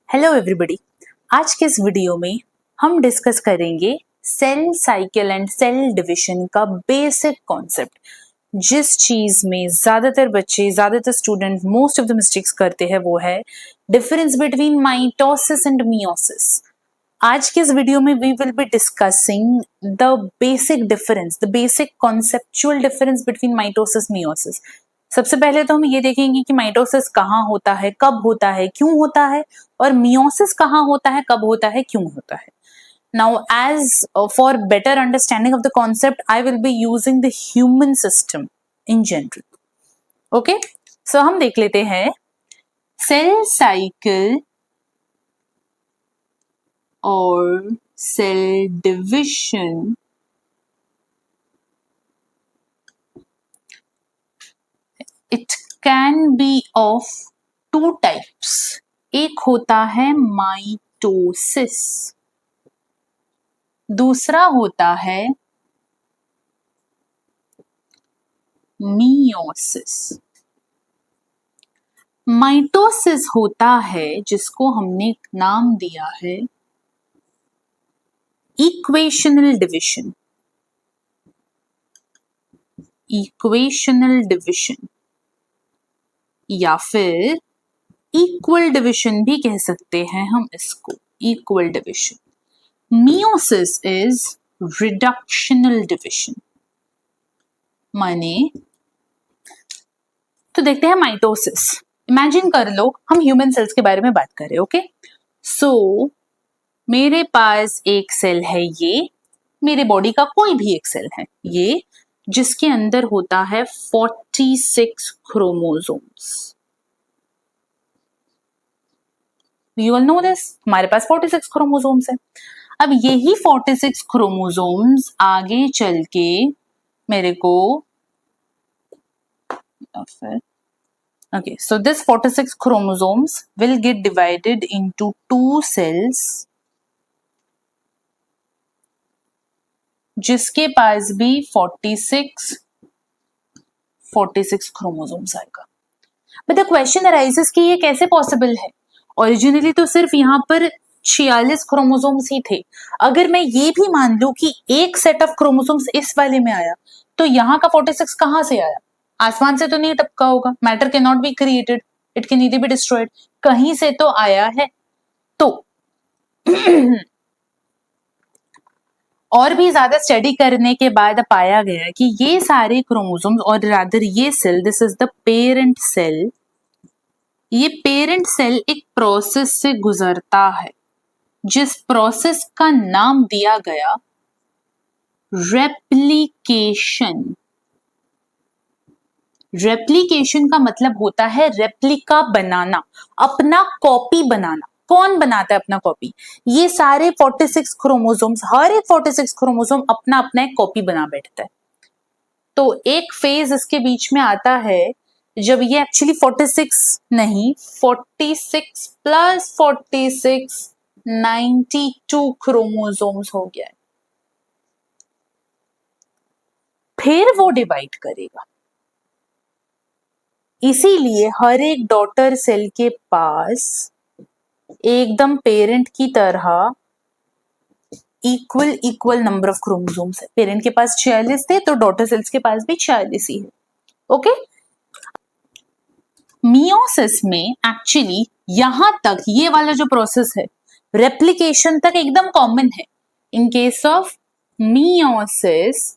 Hello everybody. आज के इस वीडियो में हम डिस्कस करेंगे cell cycle and cell division का बेसिक कॉन्सेप्ट। जिस चीज में ज्यादातर student most of the mistakes करते हैं वो है difference between mitosis and meiosis. आज के इस वीडियो में we will be discussing the basic conceptual difference between mitosis meiosis. सबसे पहले तो हम ये देखेंगे कि माइटोसिस कहाँ होता है, कब होता है, क्यों होता है, और मियोसिस कहाँ होता है, कब होता है, क्यों होता है। Now as for better understanding of the concept I will be using the human system in general. Okay, so हम देख लेते हैं सेल साइकिल और cell division it can be of two types. एक होता है माइटोसिस, दूसरा होता है मियोसिस। माइटोसिस होता है जिसको हमने नाम दिया है इक्वेशनल डिवीजन। या फिर इक्वल डिवीजन भी कह सकते हैं हम इसको, equal division. Meiosis is reductional division. माने तो देखते हैं माइटोसिस। इमेजिन कर लो हम ह्यूमन सेल्स के बारे में बात कर रहे हैं। ओके, सो मेरे पास एक सेल है, ये मेरे बॉडी का कोई भी एक सेल है ये, जिसके अंदर होता है 46 chromosomes. You all know this, हमारे पास 46 क्रोमोसोम्स है। अब यही 46 क्रोमोसोम्स आगे चल के मेरे को okay, so this 46 chromosomes will get divided into two cells जिसके पास भी 46 क्रोमोसोम्स आएगा। बट द क्वेश्चन अराइजेस कि ये कैसे पॉसिबल है। ओरिजिनली तो सिर्फ यहाँ पर 46 क्रोमोसोम्स ही थे। अगर मैं ये भी मान लूं कि एक सेट ऑफ क्रोमोसोम्स इस वाले में आया तो यहाँ का 46 कहाँ से आया? आसमान से तो नहीं टपका होगा। Matter can not be created, it can neither be destroyed, कहीं से तो आया है। तो और भी ज्यादा स्टडी करने के बाद पाया गया कि ये सारे क्रोमोसोम्स और रादर ये cell, this is the parent cell, ये पेरेंट सेल एक प्रोसेस से गुजरता है जिस प्रोसेस का नाम दिया गया रेप्लिकेशन। रेप्लिकेशन का मतलब होता है रेप्लिका बनाना, अपना कॉपी बनाना। कौन बनाता है अपना कॉपी? ये सारे 46 क्रोमोसोम्स, हर एक 46 क्रोमोसोम अपना अपना एक कॉपी बना बैठता है। तो एक फेज इसके बीच में आता है जब ये एक्चुअली 46 नहीं, 46 प्लस 46 92 क्रोमोसोम्स हो गया है। फिर वो डिवाइड करेगा। इसीलिए हर एक डॉटर सेल के पास एकदम पेरेंट की तरह इक्वल नंबर ऑफ क्रोमोसोम्स है। पेरेंट के पास 46 थे तो डॉटर सेल्स के पास भी 46 ही है। ओके, मियोसिस में एक्चुअली यहां तक ये वाला जो प्रोसेस है रेप्लिकेशन तक एकदम कॉमन है। इन case of meiosis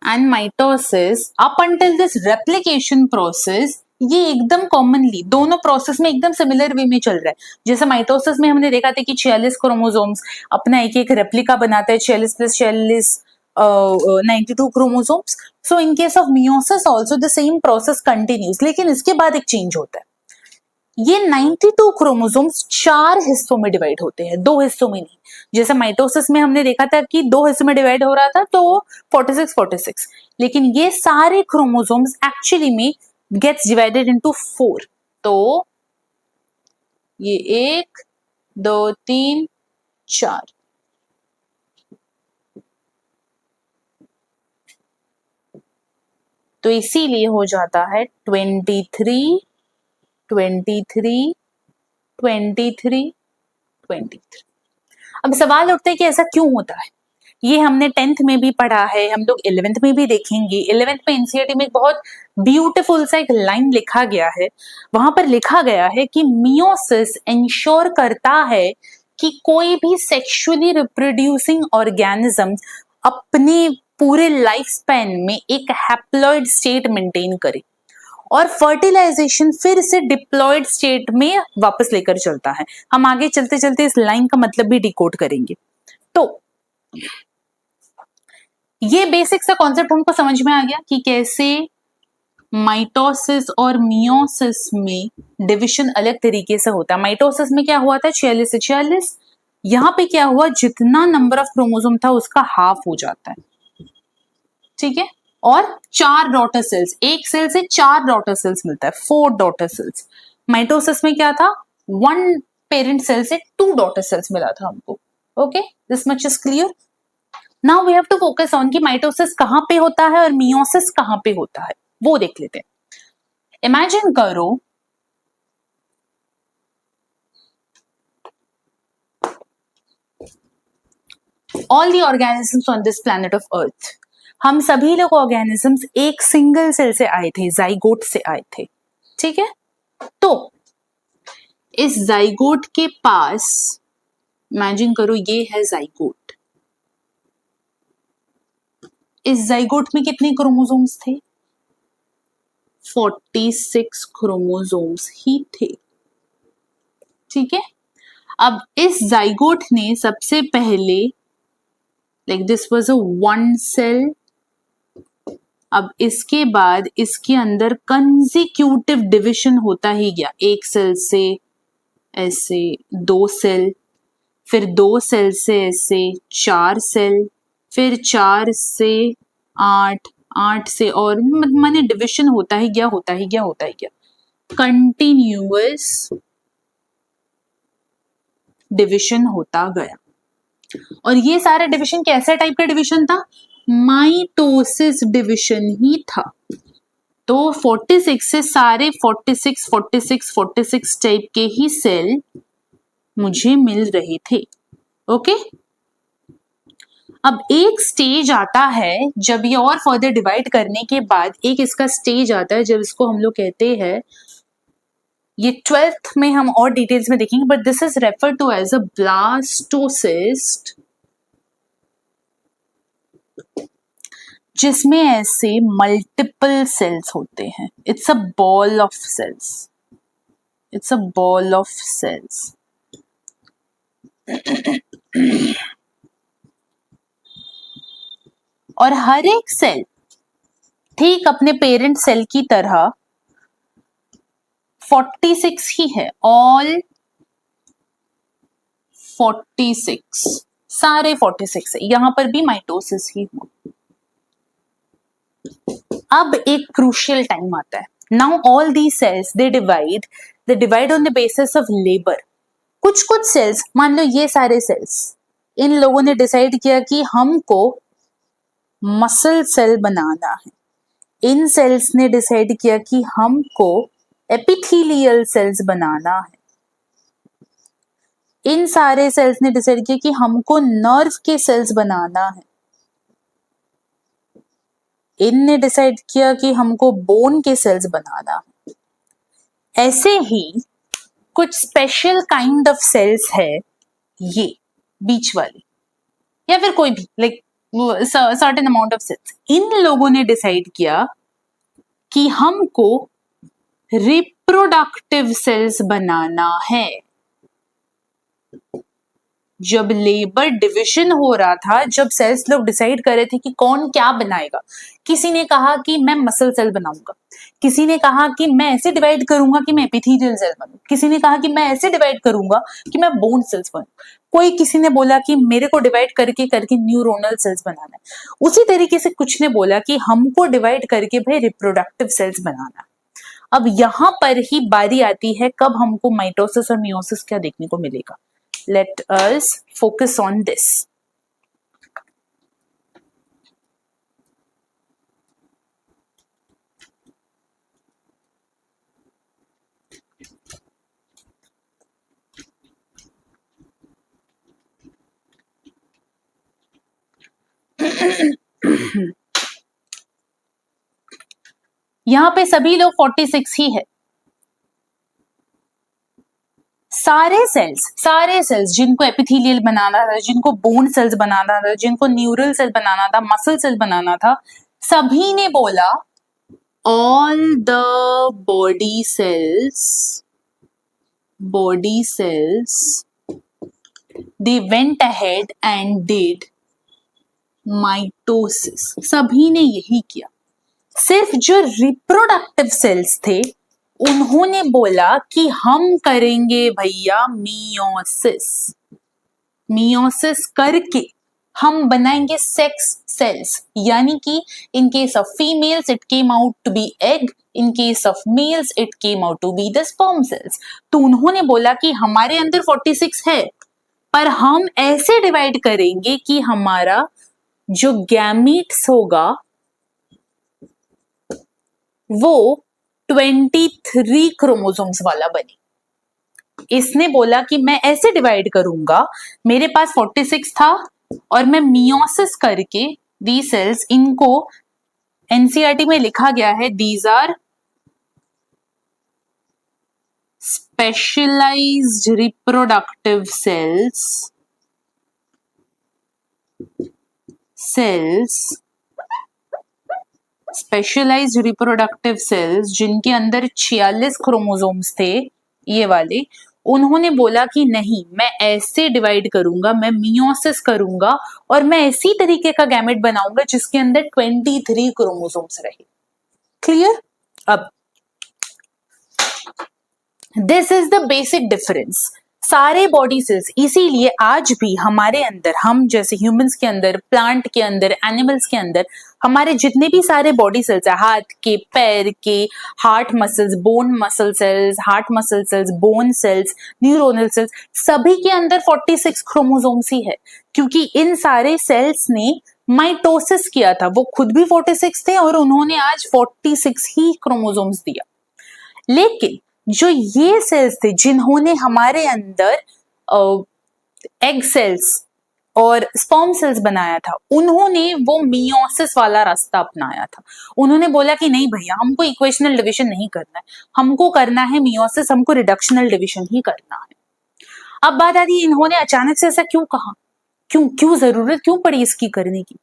and mitosis up until this replication process, ये एकदम कॉमनली दोनों प्रोसेस में एकदम सिमिलर वे में चल रहा है। जैसे माइटोसिस में हमने देखा था कि 46 क्रोमोसोम्स अपना एक एक रेप्लिका बनाता है, 46 plus 46 92 chromosomes. So in case of meiosis also the same process continues, लेकिन इसके बाद एक चेंज होता है। ये 92 क्रोमोसोम्स 4 हिस्सों में डिवाइड होते हैं, 2 हिस्सों में नहीं। जैसे माइटोसिस में हमने देखा था कि 2 हिस्सों में डिवाइड हो रहा था तो 46, लेकिन ये सारे क्रोमोसोम्स एक्चुअली में गेट्स डिवाइडेड इनटू 4। तो ये 1 2 3 4, तो इसीलिए हो जाता है 23 23 23, 23। अब सवाल उठता है कि ऐसा क्यों होता है। ये हमने 10th में भी पढ़ा है, हम लोग 11th में भी देखेंगे। 11th में एनसीईआरटी में एक बहुत ब्यूटीफुल सा एक लाइन लिखा गया है, वहां पर लिखा गया है कि मियोसिस इंश्योर करता है कि कोई भी सेक्सुअली रिप्रोड्यूसिंग ऑर्गेनिज्म अपने पूरे लाइफ स्पैन में एक हैप्लॉइड स्टेट मेंटेन करे और फर्टिलाइजेशन फिर से डिप्लॉयड स्टेट में वापस लेकर चलता है। हम आगे चलते चलते इस लाइन का मतलब भी डिकोड करेंगे। तो ये बेसिक सा कॉन्सेप्ट हमको समझ में आ गया कि कैसे माइटोसिस और मियोसिस में डिविजन अलग तरीके से होता है। माइटोसिस में क्या हुआ था, 46 से 46। यहां पे क्या हुआ, जितना नंबर ऑफ क्रोमोसोम था उसका हाफ हो जाता है, ठीक है। और 4 डॉटर सेल्स, एक सेल से 4 डॉटर सेल्स मिलता है, 4 डॉटर सेल्स। माइटोसिस में क्या था, 1 पेरेंट सेल से 2 डॉटर सेल्स मिला था हमको। Okay, this much is clear. Now we have to focus on कि माइटोसिस कहां पे होता है और मियोसिस कहां पे होता है, वो देख लेते हैं। इमेजिन करो all the organisms on this planet of earth, हम सभी लोग ऑर्गेनिजम्स एक सिंगल सेल से आए थे, जाइगोट से आए थे, ठीक है। तो इस जाइगोट के पास इमेजिन करो ये है जाइगोट। इस जाइगोट में कितने क्रोमोसोम्स थे, 46 क्रोमोसोम्स ही थे, ठीक है। अब इस जाइगोट ने सबसे पहले, like this was a 1 cell, अब इसके बाद इसके अंदर कंसेक्यूटिव डिविजन होता ही गया, एक सेल से ऐसे 2 सेल, फिर 2 सेल से ऐसे 4 सेल, फिर 4 से 8, 8 से और माने डिविजन होता ही गया, होता ही गया, होता ही गया, कंटिन्यूअस डिविजन होता गया। और ये सारा डिविजन कैसे टाइप का डिविजन था, माइटोसिस डिविजन ही था। तो 46 से सारे 46 46 46 टाइप के ही सेल मुझे मिल रहे थे। ओके, अब एक स्टेज आता है जब ये और फर्दर डिवाइड करने के बाद एक इसका स्टेज आता है जब इसको हम लोग कहते हैं, ये 12th में हम और डिटेल्स में देखेंगे, but this is refer to as a blastocyst, जिसमें ऐसे मल्टीपल सेल्स होते हैं। It's a ball of cells, it's a ball of cells. और हर एक सेल ठीक अपने पेरेंट सेल की तरह 46 ही है, ऑल 46, सारे 46 है, यहां पर भी माइटोसिस ही हुआ। अब एक क्रूशियल टाइम आता है, now all the cells they divide on the basis of labour. कुछ कुछ सेल्स, मान लो ये सारे सेल्स, इन लोगों ने डिसाइड किया कि हमको मसल सेल बनाना है। इन सेल्स ने डिसाइड किया कि हमको एपिथेलियल सेल्स बनाना है। इन सारे सेल्स ने डिसाइड किया कि हमको नर्व के सेल्स बनाना है। इनने डिसाइड किया कि हमको बोन के सेल्स बनाना है। ऐसे ही कुछ स्पेशल काइंड ऑफ सेल्स है, ये बीच वाली या फिर कोई भी, like certain amount of cells, इन लोगों ने डिसाइड किया कि हमको रिप्रोडक्टिव सेल्स बनाना है। जब लेबर डिविजन हो रहा था, जब सेल्स लोग डिसाइड कर रहे थे कि कौन क्या बनाएगा, किसी ने कहा कि मैं मसल सेल बनाऊंगा, किसी ने कहा कि मैं ऐसे डिवाइड करूंगा कि मैं एपिथेलियल सेल बनूं, किसी ने कहा कि मैं ऐसे डिवाइड करूंगा कि मैं बोन सेल्स बनूं, कोई किसी ने बोला कि मेरे को डिवाइड करके करके न्यूरोनल सेल्स बनाना है। उसी तरीके से कुछ ने बोला कि हमको डिवाइड करके भाई रिप्रोडक्टिव सेल्स बनाना है। अब यहां पर ही बारी आती है कब हमको माइटोसिस और मियोसिस क्या देखने को मिलेगा। Let us focus on this. यहां पे सभी लोग 46 ही है। सारे सेल्स जिनको एपिथेलियल बनाना था, जिनको बोन सेल्स बनाना था, जिनको न्यूरल सेल बनाना था, मसल सेल बनाना था, सभी ने बोला all the body cells they went ahead and did mitosis। सभी ने यही किया। सिर्फ जो रिप्रोडक्टिव सेल्स थे उन्होंने बोला कि हम करेंगे भैया मियोसिस करके हम बनाएंगे सेक्स सेल्स, यानी कि in case of females it came out to be egg, in case of males it came out to be the sperm cells. तो उन्होंने बोला कि हमारे अंदर 46 है, पर हम ऐसे डिवाइड करेंगे कि हमारा जो गैमीट्स होगा वो 23 क्रोमोसोम्स वाला बने। इसने बोला कि मैं ऐसे डिवाइड करूंगा, मेरे पास 46 था और मैं मियोसिस करके दी सेल्स, इनको एनसीईआरटी में लिखा गया है these are specialised reproductive specialised reproductive cells जिनके अंदर 46 क्रोमोसोम्स थे, ये वाले, उन्होंने बोला कि नहीं, मैं ऐसे डिवाइड करूंगा, मैं मियोसिस करूंगा और मैं इसी तरीके का गैमेट बनाऊंगा जिसके अंदर 23 क्रोमोसोम्स रहे। क्लियर? अब this is the basic difference. सारे बॉडी सेल्स, इसीलिए आज भी हमारे अंदर, हम जैसे ह्यूमंस के अंदर, प्लांट के अंदर, एनिमल्स के अंदर, हमारे जितने भी सारे बॉडी सेल्स है, हाथ के, पैर के, heart muscles, bone muscle cells, heart muscle cells, bone cells, neuronal cells, सभी के अंदर 46 क्रोमोसोम्स ही है, क्योंकि इन सारे सेल्स ने माइटोसिस किया था। वो खुद भी 46 थे और उन्होंने आज 46 ही क्रोमोसोम्स दिया। लेकिन जो ये सेल्स थे जिन्होंने हमारे अंदर एग सेल्स और स्पर्म सेल्स बनाया था, उन्होंने वो मियोसिस वाला रास्ता अपनाया था। उन्होंने बोला कि नहीं भैया, हमको इक्वेशनल डिवीजन नहीं करना है, हमको करना है मियोसिस, हमको रिडक्शनल डिवीजन ही करना है। अब बात आती है, इन्होंने अचानक से ऐसा क्यों कहा, क्यों जरूरत क्यों पड़ी इसकी करने की,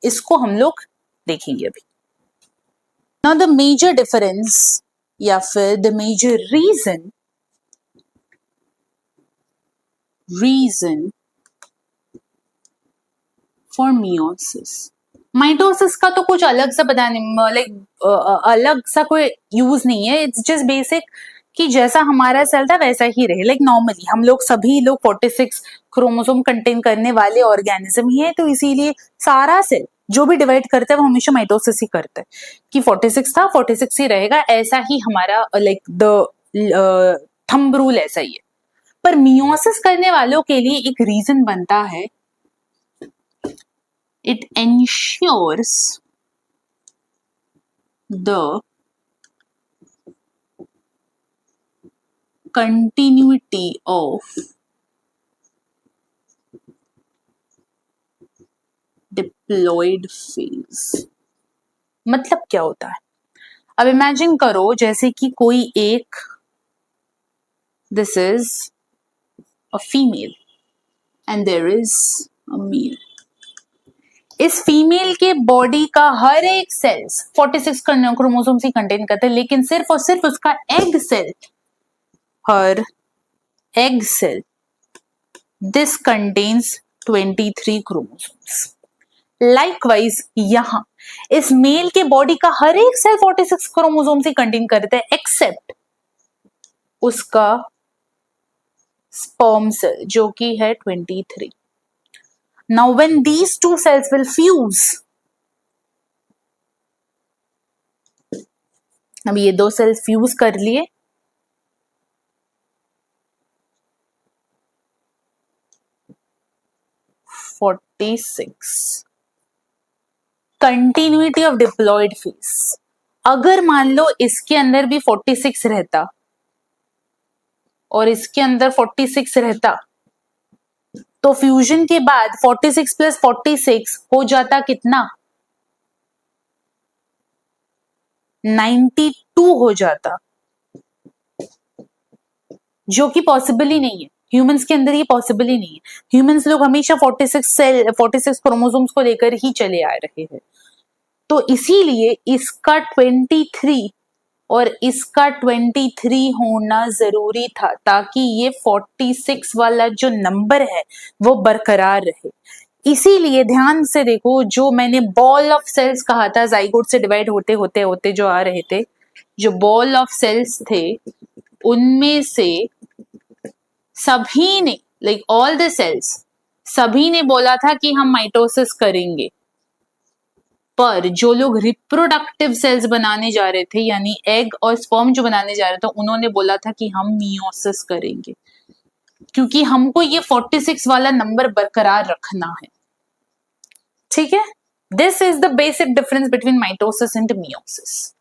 इसको हम लोग देखेंगे अभी। नाउ द मेजर डिफरेंस या फिर the major reason for meiosis. Mitosis का तो कुछ अलग सा पता नहीं, लाइक अलग सा कोई यूज नहीं है। इट्स जस्ट बेसिक कि जैसा हमारा सेल था वैसा ही रहे। लाइक नॉर्मली हम लोग सभी लोग 46 क्रोमोसोम कंटेन करने वाले ऑर्गेनिज्म ही है, तो इसीलिए सारा सेल जो भी डिवाइड करता है वो हमेशा माइटोसिस ही करता है कि 46 था 46 ही रहेगा, ऐसा ही हमारा लाइक द थंब रूल ऐसा ही है। पर मियोसिस करने वालों के लिए एक रीजन बनता है, it ensures the continuity of diploid phase। मतलब क्या होता है? अब इमेजिन करो जैसे कि कोई एक, this is a female and there is a male. इस फीमेल के बॉडी का हर एक सेल्स 46 क्रोमोसोम ही कंटेन करता है, लेकिन सिर्फ और सिर्फ उसका एग सेल, हर egg cell, this contains 23 chromosomes. Likewise यहां इस मेल के बॉडी का हर एक सेल 46 क्रोमोसोम ही कंटेन करता है, एक्सेप्ट उसका स्पर्म सेल जो कि है 23। Now when these two cells will fuse, अब ये दो सेल्स फ्यूज कर लिए, कंटिन्यूटी ऑफ डिप्लॉयड फेज। अगर मान लो इसके अंदर भी 46 रहता और इसके अंदर 46 रहता, तो फ्यूजन के बाद 46 प्लस 46 हो जाता कितना, 92 हो जाता, जो कि पॉसिबल ही नहीं है। ह्यूमंस के अंदर ये पॉसिबल ही नहीं है। ह्यूमंस लोग हमेशा 46 क्रोमोसोम्स को लेकर ही चले आ रहे हैं। तो इसीलिए इसका 23 और इसका 23 होना जरूरी था, ताकि ये 46 वाला जो नंबर है वो बरकरार रहे। इसीलिए ध्यान से देखो, जो मैंने बॉल ऑफ सेल्स कहा था, जाइगोट से डिवाइड होते होते होते जो आ रहे थे, जो बॉल ऑफ सेल्स थे, उनमें से सभी ने, लाइक ऑल द सेल्स, सभी ने बोला था कि हम माइटोसिस करेंगे। पर जो लोग रिप्रोडक्टिव सेल्स बनाने जा रहे थे, यानी एग और स्पर्म जो बनाने जा रहे थे, उन्होंने बोला था कि हम मियोसिस करेंगे, क्योंकि हमको ये 46 वाला नंबर बरकरार रखना है। ठीक है, this is the basic difference between mitosis and meiosis.